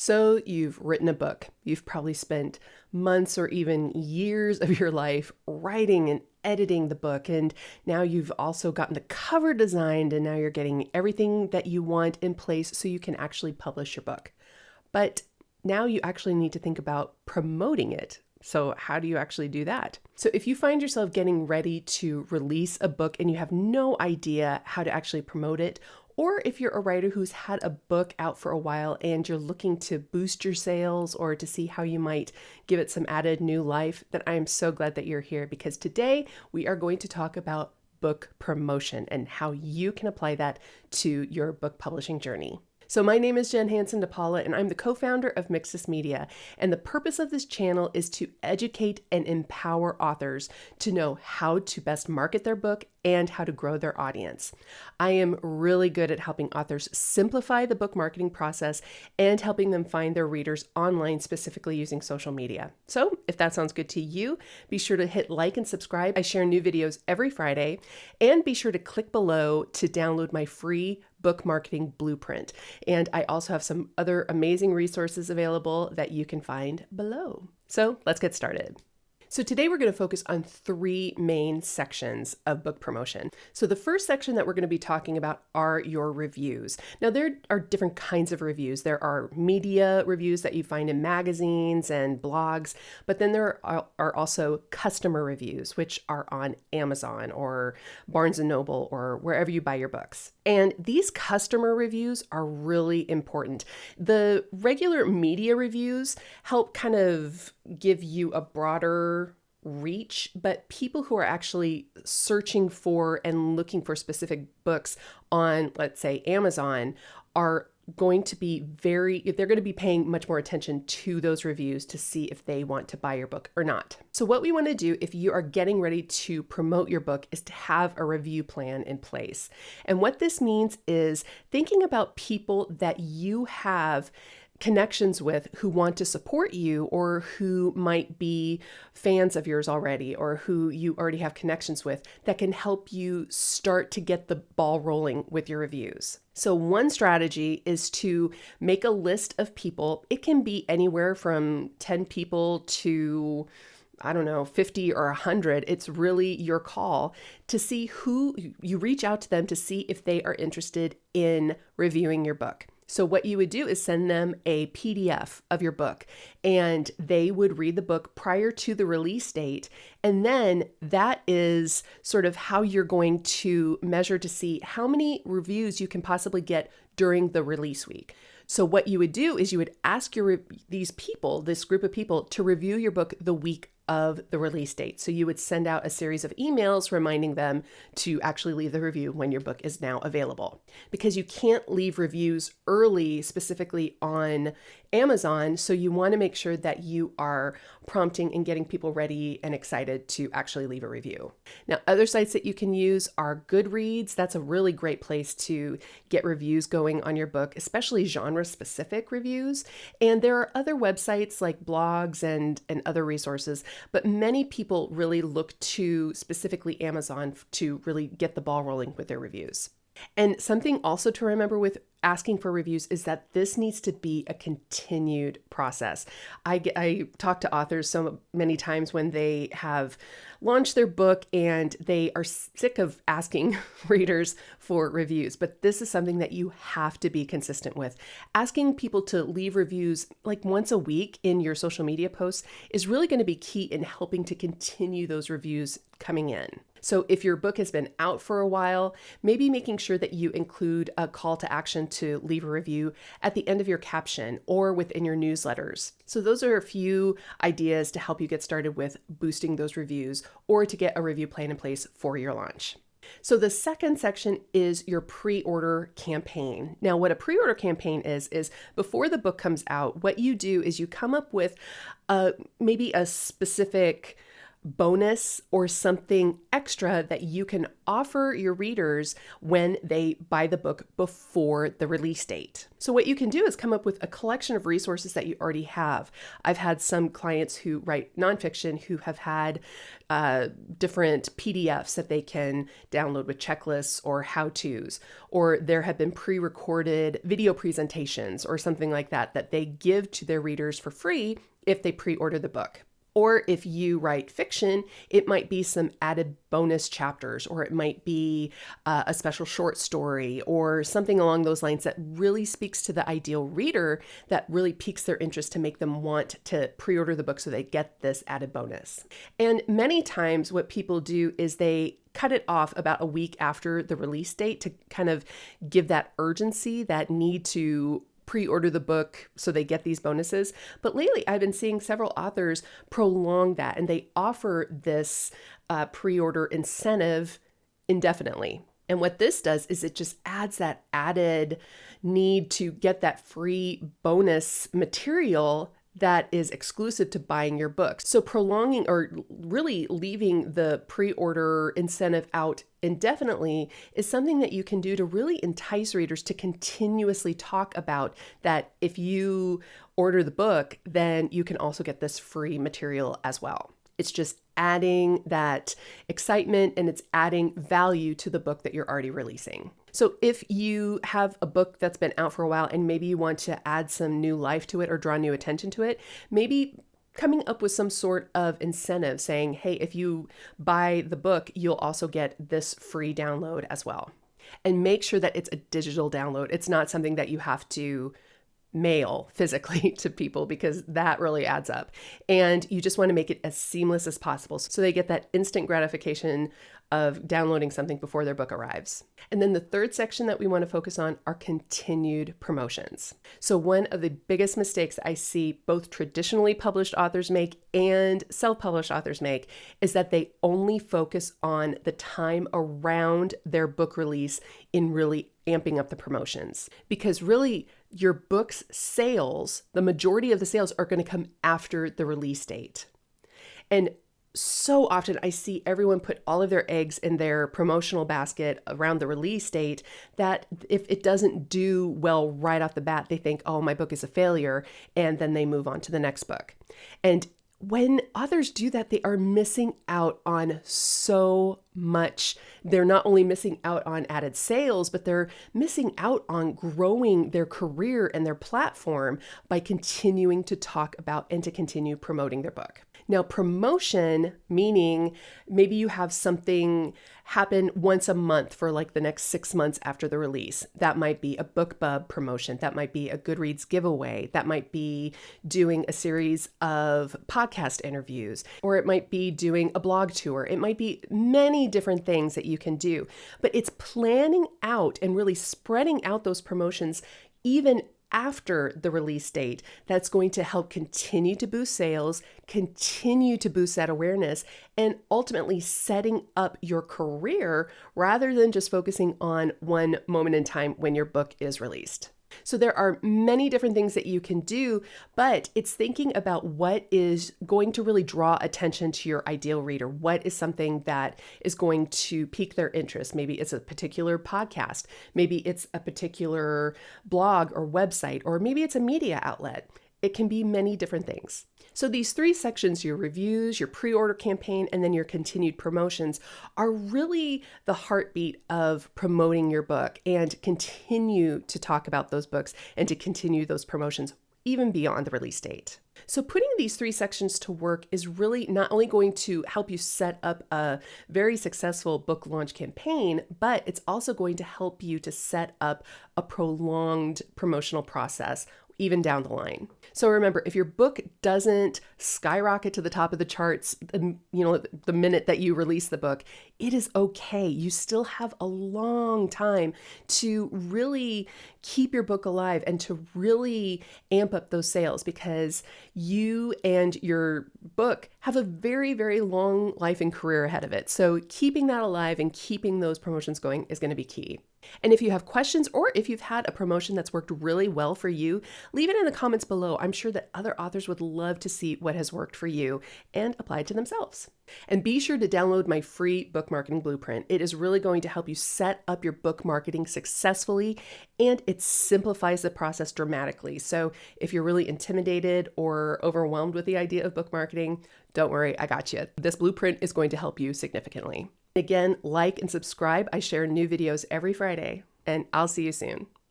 So you've written a book. You've probably spent months or even years of your life writing and editing the book. And now you've also gotten the cover designed, and now you're getting everything that you want in place so you can actually publish your book. But now you actually need to think about promoting it. So how do you actually do that? So if you find yourself getting ready to release a book and you have no idea how to actually promote it, or if you're a writer who's had a book out for a while and you're looking to boost your sales or to see how you might give it some added new life, then I am so glad that you're here, because today we are going to talk about book promotion and how you can apply that to your book publishing journey. So my name is Jenn Hanson-dePaula, and I'm the co-founder of Mixus Media. And the purpose of this channel is to educate and empower authors to know how to best market their book and how to grow their audience. I am really good at helping authors simplify the book marketing process and helping them find their readers online, specifically using social media. So if that sounds good to you, be sure to hit like and subscribe. I share new videos every Friday, and be sure to click below to download my free book marketing blueprint. And I also have some other amazing resources available that you can find below. So let's get started. So today we're going to focus on three main sections of book promotion. So the first section that we're going to be talking about are your reviews. Now there are different kinds of reviews. There are media reviews that you find in magazines and blogs, but then there are also customer reviews, which are on Amazon or Barnes & Noble or wherever you buy your books. And these customer reviews are really important. The regular media reviews help kind of give you a broader reach, but people who are actually searching for and looking for specific books on, let's say, Amazon, are going to be they're going to be paying much more attention to those reviews to see if they want to buy your book or not. So what we want to do if you are getting ready to promote your book is to have a review plan in place. And what this means is thinking about people that you have connections with who want to support you, or who might be fans of yours already, or who you already have connections with that can help you start to get the ball rolling with your reviews. So one strategy is to make a list of people. It can be anywhere from 10 people to 50 or 100. It's really your call to see who you reach out to them to see if they are interested in reviewing your book. So what you would do is send them a PDF of your book, and they would read the book prior to the release date. And then that is sort of how you're going to measure to see how many reviews you can possibly get during the release week. So what you would do is you would ask this group of people, to review your book the week of the release date. So you would send out a series of emails reminding them to actually leave the review when your book is now available. Because you can't leave reviews early, specifically on Amazon, so you want to make sure that you are prompting and getting people ready and excited to actually leave a review. Now, other sites that you can use are Goodreads. That's a really great place to get reviews going on your book, especially genre-specific reviews. And there are other websites like blogs and other resources, but many people really look to specifically Amazon to really get the ball rolling with their reviews. And something also to remember with asking for reviews is that this needs to be a continued process. I talk to authors so many times when they have launched their book and they are sick of asking readers for reviews, but this is something that you have to be consistent with. Asking people to leave reviews like once a week in your social media posts is really going to be key in helping to continue those reviews coming in. So if your book has been out for a while, maybe making sure that you include a call to action to leave a review at the end of your caption or within your newsletters. So those are a few ideas to help you get started with boosting those reviews or to get a review plan in place for your launch. So the second section is your pre-order campaign. Now, what a pre-order campaign is before the book comes out, what you do is you come up with maybe a specific bonus or something extra that you can offer your readers when they buy the book before the release date. So what you can do is come up with a collection of resources that you already have. I've had some clients who write nonfiction who have had different PDFs that they can download with checklists or how-tos, or there have been pre-recorded video presentations or something like that that they give to their readers for free if they pre-order the book. Or if you write fiction, it might be some added bonus chapters, or it might be a special short story or something along those lines that really speaks to the ideal reader, that really piques their interest to make them want to pre-order the book so they get this added bonus. And many times what people do is they cut it off about a week after the release date to kind of give that urgency, that need to pre-order the book so they get these bonuses. But lately I've been seeing several authors prolong that, and they offer this pre-order incentive indefinitely. And what this does is it just adds that added need to get that free bonus material that is exclusive to buying your book. So prolonging, or really leaving the pre-order incentive out indefinitely, is something that you can do to really entice readers to continuously talk about that if you order the book, then you can also get this free material as well. It's just adding that excitement, and it's adding value to the book that you're already releasing. So if you have a book that's been out for a while and maybe you want to add some new life to it or draw new attention to it, maybe coming up with some sort of incentive saying, hey, if you buy the book, you'll also get this free download as well. And make sure that it's a digital download. It's not something that you have to mail physically to people, because that really adds up. And you just want to make it as seamless as possible so they get that instant gratification of downloading something before their book arrives. And then the third section that we want to focus on are continued promotions. So one of the biggest mistakes I see both traditionally published authors make and self-published authors make is that they only focus on the time around their book release in really amping up the promotions. Because really, your book's sales, the majority of the sales are going to come after the release date. And so often I see everyone put all of their eggs in their promotional basket around the release date, that if it doesn't do well right off the bat, they think, oh, my book is a failure, and then they move on to the next book. And when authors do that, they are missing out on so much. They're not only missing out on added sales, but they're missing out on growing their career and their platform by continuing to talk about and to continue promoting their book. Now, promotion, meaning maybe you have something happen once a month for like the next 6 months after the release. That might be a BookBub promotion. That might be a Goodreads giveaway. That might be doing a series of podcast interviews, or it might be doing a blog tour. It might be many different things that you can do, but it's planning out and really spreading out those promotions even after the release date. That's going to help continue to boost sales, continue to boost that awareness, and ultimately setting up your career rather than just focusing on one moment in time when your book is released. So there are many different things that you can do, but it's thinking about what is going to really draw attention to your ideal reader. What is something that is going to pique their interest? Maybe it's a particular podcast. Maybe it's a particular blog or website, or maybe it's a media outlet. It can be many different things. So these three sections, your reviews, your pre-order campaign, and then your continued promotions, are really the heartbeat of promoting your book, and continue to talk about those books and to continue those promotions even beyond the release date. So putting these three sections to work is really not only going to help you set up a very successful book launch campaign, but it's also going to help you to set up a prolonged promotional process even down the line. So remember, if your book doesn't skyrocket to the top of the charts, the minute that you release the book, it is okay. You still have a long time to really keep your book alive and to really amp up those sales, because you and your book have a very, very long life and career ahead of it. So keeping that alive and keeping those promotions going is going to be key. And if you have questions or if you've had a promotion that's worked really well for you, leave it in the comments below. I'm sure that other authors would love to see what has worked for you and apply it to themselves. And be sure to download my free book marketing blueprint. It is really going to help you set up your book marketing successfully, and it simplifies the process dramatically. So if you're really intimidated or overwhelmed with the idea of book marketing, don't worry, I got you. This blueprint is going to help you significantly. Again, like and subscribe. I share new videos every Friday, and I'll see you soon.